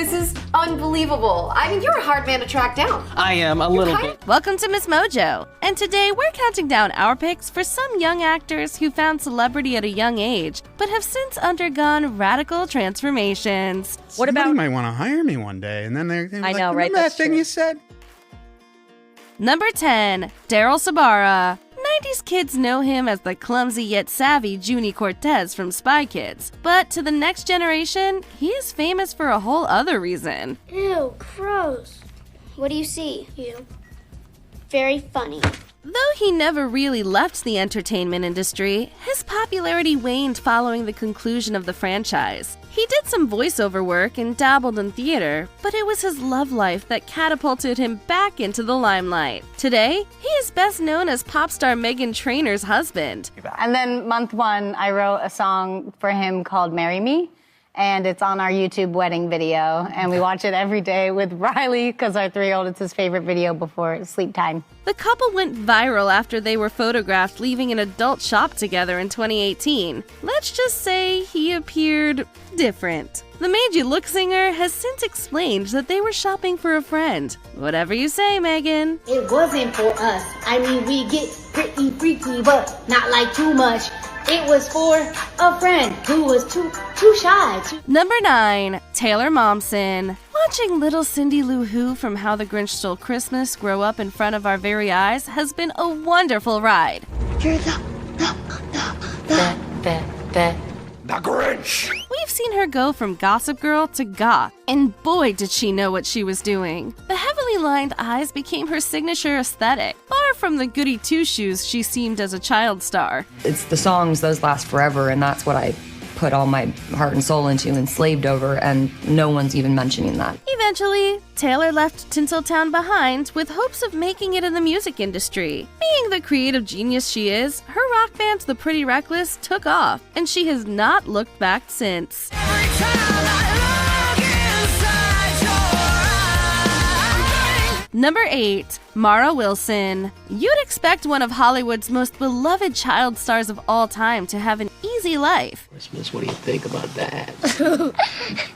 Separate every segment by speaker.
Speaker 1: This is unbelievable. I mean, you're a hard man to track down.
Speaker 2: I am, a little bit.
Speaker 3: Welcome to Miss Mojo, and today we're counting down our picks for some young actors who found celebrity at a young age, but have since undergone radical transformations.
Speaker 4: What
Speaker 5: Somebody
Speaker 4: about?
Speaker 5: might want to hire me one day, and then they're
Speaker 4: I
Speaker 5: like,
Speaker 4: know, right?
Speaker 5: Remember that
Speaker 4: That's
Speaker 5: thing
Speaker 4: true.
Speaker 5: you said?
Speaker 3: Number 10, Daryl Sabara. 90s kids know him as the clumsy yet savvy Junie Cortez from Spy Kids, but to the next generation, he is famous for a whole other reason.
Speaker 6: Ew, gross. What do you see? You. Very funny.
Speaker 3: Though he never really left the entertainment industry, his popularity waned following the conclusion of the franchise. He did some voiceover work and dabbled in theater, but it was his love life that catapulted him back into the limelight. Today, he is best known as pop star Meghan Trainor's husband.
Speaker 7: And then month one, I wrote a song for him called Marry Me. And it's on our YouTube wedding video. And we watch it every day with Riley because our 3-year-old, it's his favorite video before sleep time.
Speaker 3: The couple went viral after they were photographed leaving an adult shop together in 2018. Let's just say he appeared different. The Made You Look singer has since explained that they were shopping for a friend. Whatever you say, Megan.
Speaker 8: It wasn't for us. I mean, we get pretty freaky, but not like too much. It was for a friend who was too shy.
Speaker 3: Number 9, Taylor Momsen. Watching little Cindy Lou Who from How the Grinch Stole Christmas grow up in front of our very eyes has been a wonderful ride.
Speaker 9: You're the Grinch!
Speaker 3: We've seen her go from gossip girl to goth, and boy did she know what she was doing. The heavily lined eyes became her signature aesthetic, far from the goody two-shoes she seemed as a child star.
Speaker 10: It's the songs, those last forever, and that's what I put all my heart and soul into and slaved over, and no one's even mentioning that.
Speaker 3: Eventually, Taylor left Tinseltown behind with hopes of making it in the music industry. Being the creative genius she is, her rock band The Pretty Reckless took off, and she has not looked back since. Number 8, Mara Wilson. You'd expect one of Hollywood's most beloved child stars of all time to have an easy life.
Speaker 9: Christmas, what do you think about that?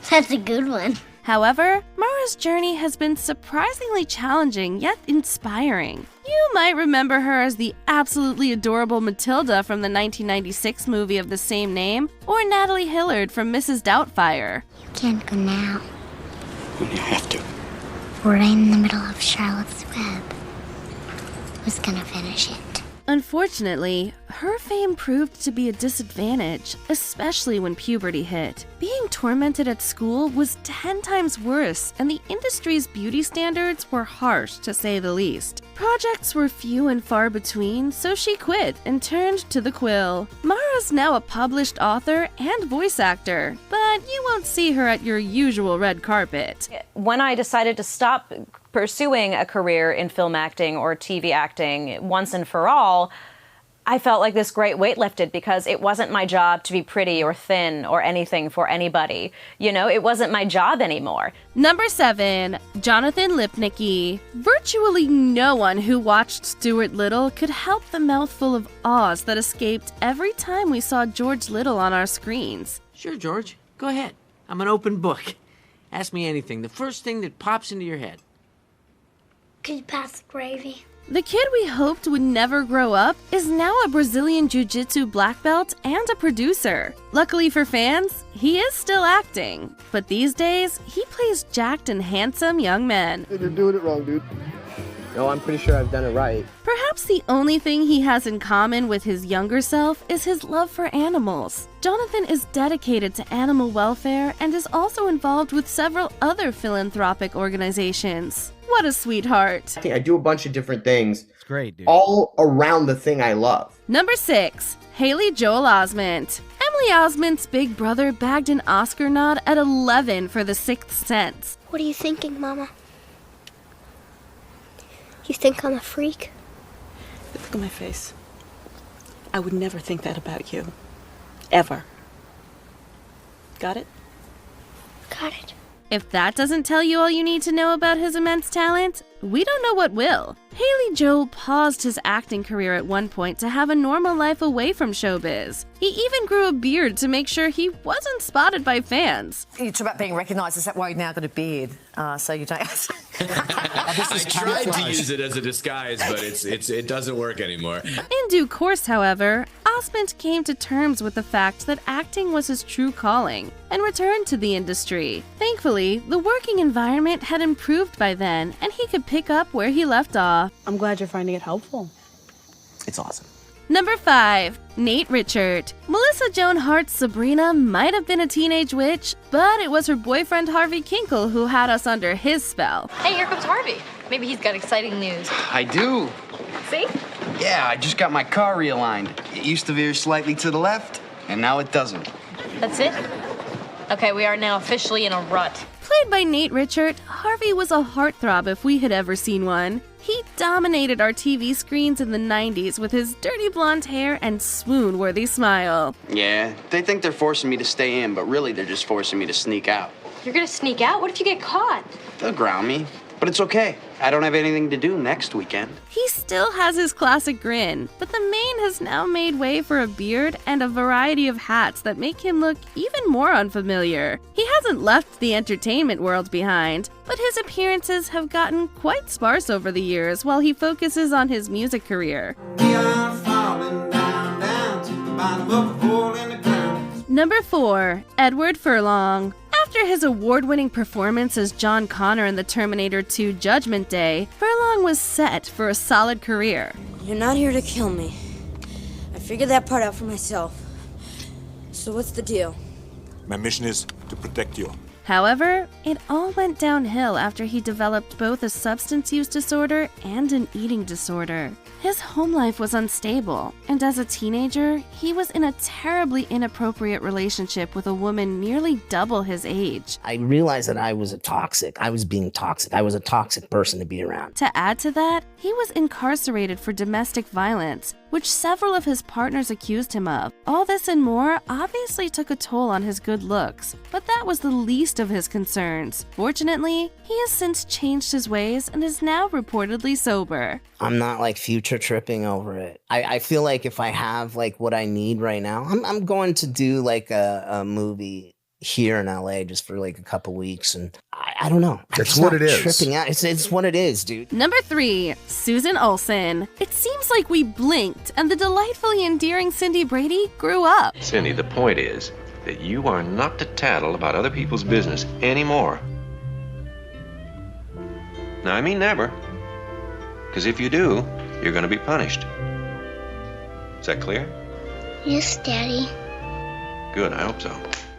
Speaker 6: That's a good one.
Speaker 3: However, Mara's journey has been surprisingly challenging yet inspiring. You might remember her as the absolutely adorable Matilda from the 1996 movie of the same name, or Natalie Hillard from Mrs. Doubtfire.
Speaker 6: You can't go now.
Speaker 9: You have to.
Speaker 6: We're right in the middle of Charlotte's Web. Who's gonna finish it?
Speaker 3: Unfortunately, her fame proved to be a disadvantage, especially when puberty hit. Being tormented at school was 10 times worse, and the industry's beauty standards were harsh, to say the least. Projects were few and far between, so she quit and turned to the quill. Mara's now a published author and voice actor, but you won't see her at your usual red carpet.
Speaker 4: When I decided to stop pursuing a career in film acting or TV acting once and for all, I felt like this great weight lifted because it wasn't my job to be pretty or thin or anything for anybody. You know, it wasn't my job anymore.
Speaker 3: Number 7, Jonathan Lipnicki. Virtually no one who watched Stuart Little could help the mouthful of ahs that escaped every time we saw George Little on our screens.
Speaker 2: Sure, George. Go ahead. I'm an open book. Ask me anything. The first thing that pops into your head.
Speaker 6: Could you pass the gravy?
Speaker 3: The kid we hoped would never grow up is now a Brazilian Jiu-Jitsu black belt and a producer. Luckily for fans, he is still acting. But these days, he plays jacked and handsome young men.
Speaker 11: You're doing it wrong, dude.
Speaker 12: No, I'm pretty sure I've done it right.
Speaker 3: Perhaps the only thing he has in common with his younger self is his love for animals. Jonathan is dedicated to animal welfare and is also involved with several other philanthropic organizations. What a sweetheart.
Speaker 12: I do a bunch of different things.
Speaker 5: It's great, dude.
Speaker 12: All around the thing I love.
Speaker 3: Number 6, Haley Joel Osment. Emily Osment's big brother bagged an Oscar nod at 11 for The Sixth Sense.
Speaker 6: What are you thinking, Mama? You think I'm a freak?
Speaker 13: Look at my face. I would never think that about you. Ever. Got it?
Speaker 6: Got it.
Speaker 3: If that doesn't tell you all you need to know about his immense talent, we don't know what will. Haley Joel paused his acting career at one point to have a normal life away from showbiz. He even grew a beard to make sure he wasn't spotted by fans.
Speaker 11: You talk about being recognised. Is that why you've now got a beard? So you don't...
Speaker 14: I tried to use it as a disguise, but it doesn't work anymore.
Speaker 3: In due course, however, Osment came to terms with the fact that acting was his true calling and returned to the industry. Thankfully, the working environment had improved by then, and he could pick up where he left off.
Speaker 13: I'm glad you're finding it helpful.
Speaker 15: It's awesome.
Speaker 3: Number 5. Nate Richard. Melissa Joan Hart's Sabrina might have been a teenage witch, but it was her boyfriend Harvey Kinkle who had us under his spell.
Speaker 16: Hey, here comes Harvey. Maybe he's got exciting news.
Speaker 15: I do.
Speaker 16: See?
Speaker 15: Yeah, I just got my car realigned. It used to veer slightly to the left, and now it doesn't.
Speaker 16: That's it? Okay, we are now officially in a rut.
Speaker 3: Played by Nate Richard, Harvey was a heartthrob if we had ever seen one. He dominated our TV screens in the 90s with his dirty blonde hair and swoon-worthy smile.
Speaker 15: Yeah, they think they're forcing me to stay in, but really they're just forcing me to sneak out.
Speaker 16: You're gonna sneak out? What if you get caught?
Speaker 15: They'll ground me, but it's okay. I don't have anything to do next weekend.
Speaker 3: He still has his classic grin, but the mane has now made way for a beard and a variety of hats that make him look even more unfamiliar. He hasn't left the entertainment world behind, but his appearances have gotten quite sparse over the years while he focuses on his music career. Number 4. Edward Furlong. After his award-winning performance as John Connor in the Terminator 2 Judgment Day, Furlong was set for a solid career.
Speaker 17: You're not here to kill me. I figured that part out for myself. So what's the deal?
Speaker 18: My mission is to protect you.
Speaker 3: However, it all went downhill after he developed both a substance use disorder and an eating disorder. His home life was unstable, and as a teenager, he was in a terribly inappropriate relationship with a woman nearly double his age.
Speaker 19: I realized that I was I was being toxic. I was a toxic person to be around.
Speaker 3: To add to that, he was incarcerated for domestic violence, which several of his partners accused him of. All this and more obviously took a toll on his good looks, but that was the least of his concerns. Fortunately, he has since changed his ways and is now reportedly sober.
Speaker 19: I'm not like future tripping over it. I feel like if I have like what I need right now, I'm going to do like a movie here in LA just for like a couple weeks, and I don't know.
Speaker 20: It's what it is.
Speaker 19: Tripping out. It's what it is, dude.
Speaker 3: Number 3, Susan Olsen. It seems like we blinked and the delightfully endearing Cindy Brady grew up.
Speaker 21: Cindy, the point is that you are not to tattle about other people's business anymore. Now, I mean never. Because if you do, you're going to be punished. Is that clear?
Speaker 6: Yes, Daddy.
Speaker 21: Good, I hope so.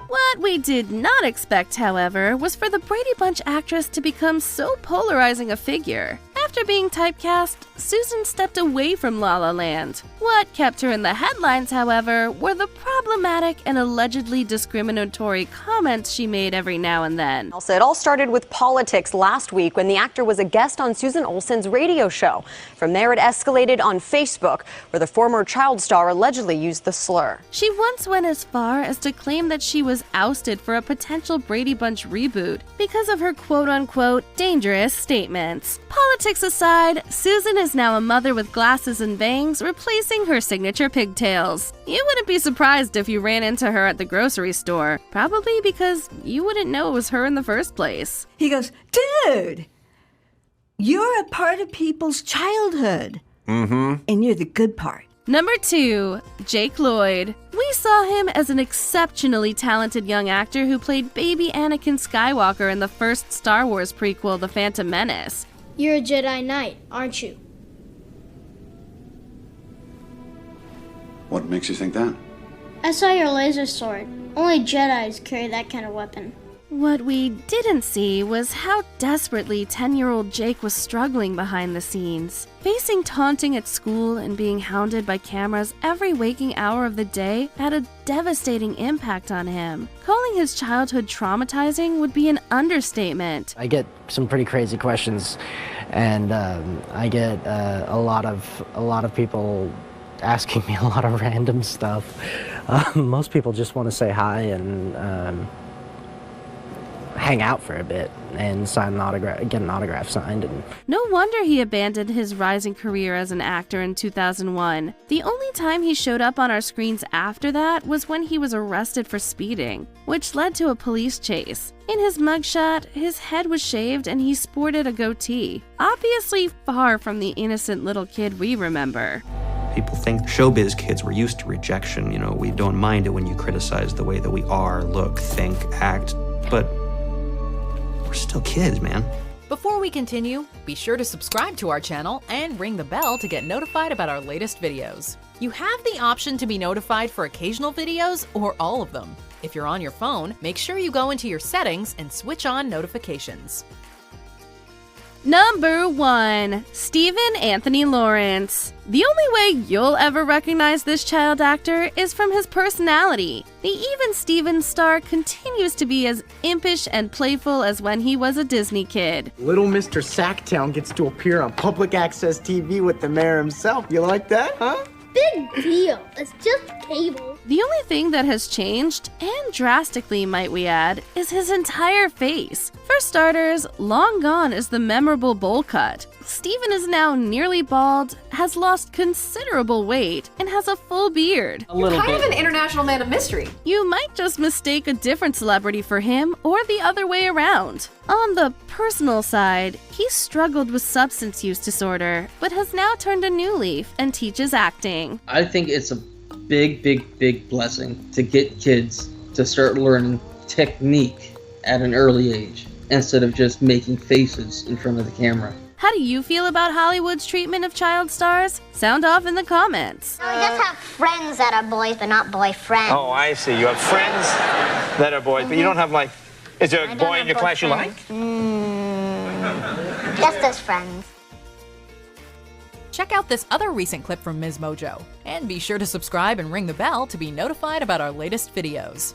Speaker 3: What we did not expect, however, was for the Brady Bunch actress to become so polarizing a figure. After being typecast, Susan stepped away from La La Land. What kept her in the headlines, however, were the problematic and allegedly discriminatory comments she made every now and then.
Speaker 22: Also, it all started with politics last week when the actor was a guest on Susan Olsen's radio show. From there, it escalated on Facebook, where the former child star allegedly used the slur.
Speaker 3: She once went as far as to claim that she was ousted for a potential Brady Bunch reboot because of her quote-unquote dangerous statements. Politics aside, Susan is now a mother with glasses and bangs, replacing her signature pigtails. You wouldn't be surprised if you ran into her at the grocery store, probably because you wouldn't know it was her in the first place.
Speaker 23: He goes, dude, you're a part of people's childhood.
Speaker 18: Mm-hmm.
Speaker 23: And you're the good part.
Speaker 3: Number 2, Jake Lloyd. We saw him as an exceptionally talented young actor who played baby Anakin Skywalker in the first Star Wars prequel, The Phantom Menace.
Speaker 8: You're a Jedi Knight, aren't you?
Speaker 20: What makes you think that?
Speaker 8: I saw your laser sword. Only Jedis carry that kind of weapon.
Speaker 3: What we didn't see was how desperately 10-year-old Jake was struggling behind the scenes. Facing taunting at school and being hounded by cameras every waking hour of the day had a devastating impact on him. Calling his childhood traumatizing would be an understatement.
Speaker 24: I get some pretty crazy questions, and I get a lot of people asking me a lot of random stuff. Most people just want to say hi and hang out for a bit and get an autograph signed. And
Speaker 3: No wonder he abandoned his rising career as an actor in 2001. The only time he showed up on our screens after that was when he was arrested for speeding, which led to a police chase. In his mugshot, his head was shaved and he sported a goatee, obviously far from the innocent little kid we remember.
Speaker 1: People think showbiz kids were used to rejection. You know, we don't mind it when you criticize the way that we are, look, think, act, but we're still kids, man.
Speaker 7: Before we continue, be sure to subscribe to our channel and ring the bell to get notified about our latest videos. You have the option to be notified for occasional videos or all of them. If you're on your phone, make sure you go into your settings and switch on notifications.
Speaker 3: Number 1. Stephen Anthony Lawrence. The only way you'll ever recognize this child actor is from his personality. The Even Stevens star continues to be as impish and playful as when he was a Disney kid.
Speaker 9: Little Mr. Sacktown gets to appear on public access TV with the mayor himself. You like that, huh?
Speaker 8: Big deal. It's just cable.
Speaker 3: The only thing that has changed, and drastically might we add, is his entire face. For starters, long gone is the memorable bowl cut. Stephen is now nearly bald, has lost considerable weight, and has a full beard.
Speaker 10: You're kind of an international man of mystery.
Speaker 3: You might just mistake a different celebrity for him, or the other way around. On the personal side, he struggled with substance use disorder, but has now turned a new leaf and teaches acting.
Speaker 25: I think it's a big blessing to get kids to start learning technique at an early age instead of just making faces in front of the camera.
Speaker 3: How do you feel about Hollywood's treatment of child stars? Sound off in the comments.
Speaker 6: We just have friends that are boys, but not boyfriends.
Speaker 26: Oh, I see. You have friends that are boys, but you don't have, like, is there a boy in your class you like?
Speaker 6: Just as friends.
Speaker 7: Check out this other recent clip from Ms. Mojo, and be sure to subscribe and ring the bell to be notified about our latest videos.